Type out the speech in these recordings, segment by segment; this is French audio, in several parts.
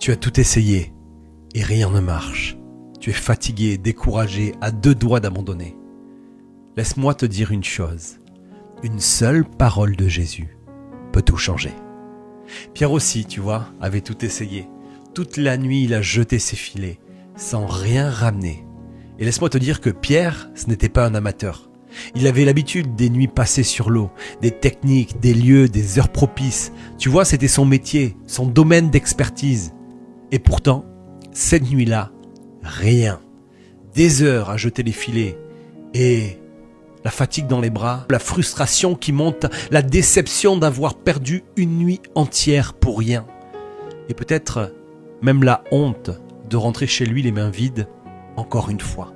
Tu as tout essayé et rien ne marche. Tu es fatigué, découragé, à deux doigts d'abandonner. Laisse-moi te dire une chose. Une seule parole de Jésus peut tout changer. Pierre aussi, tu vois, avait tout essayé. Toute la nuit, il a jeté ses filets, sans rien ramener. Et laisse-moi te dire que Pierre, ce n'était pas un amateur. Il avait l'habitude des nuits passées sur l'eau, des techniques, des lieux, des heures propices. Tu vois, c'était son métier, son domaine d'expertise. Et pourtant, cette nuit-là, rien. Des heures à jeter les filets. Et la fatigue dans les bras, la frustration qui monte, la déception d'avoir perdu une nuit entière pour rien. Et peut-être même la honte de rentrer chez lui les mains vides, encore une fois.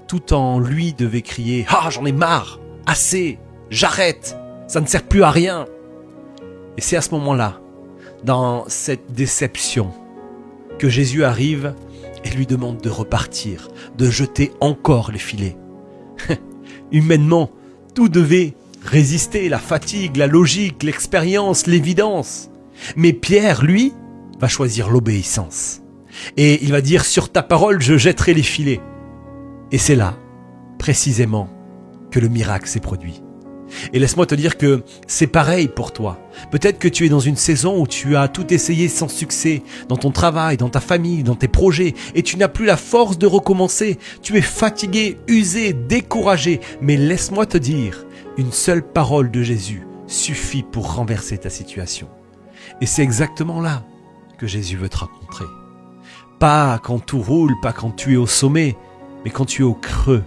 Tout en lui devait crier « Ah, j'en ai marre! Assez! J'arrête! Ça ne sert plus à rien !» Et c'est à ce moment-là, dans cette déception, que Jésus arrive et lui demande de repartir, de jeter encore les filets. Humainement, tout devait résister, la fatigue, la logique, l'expérience, l'évidence. Mais Pierre, lui, va choisir l'obéissance. Et il va dire « Sur ta parole, je jetterai les filets ». Et c'est là, précisément, que le miracle s'est produit. Et laisse-moi te dire que c'est pareil pour toi. Peut-être que tu es dans une saison où tu as tout essayé sans succès, dans ton travail, dans ta famille, dans tes projets, et tu n'as plus la force de recommencer. Tu es fatigué, usé, découragé. Mais laisse-moi te dire, une seule parole de Jésus suffit pour renverser ta situation. Et c'est exactement là que Jésus veut te rencontrer. Pas quand tout roule, pas quand tu es au sommet, mais quand tu es au creux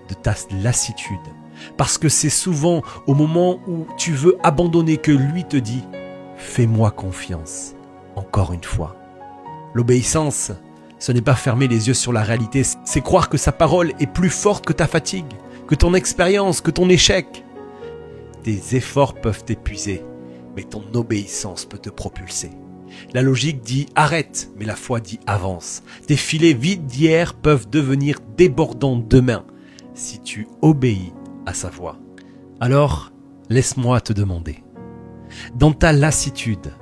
de ta lassitude. Parce que c'est souvent au moment où tu veux abandonner que lui te dit « Fais-moi confiance ». Encore une fois. L'obéissance, ce n'est pas fermer les yeux sur la réalité, c'est croire que sa parole est plus forte que ta fatigue, que ton expérience, que ton échec. Tes efforts peuvent t'épuiser, mais ton obéissance peut te propulser. La logique dit « arrête », mais la foi dit « avance ». Tes filets vides d'hier peuvent devenir débordants demain si tu obéis à sa voix. Alors, laisse-moi te demander, dans ta lassitude,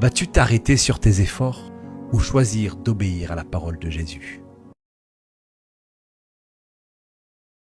vas-tu t'arrêter sur tes efforts ou choisir d'obéir à la parole de Jésus ?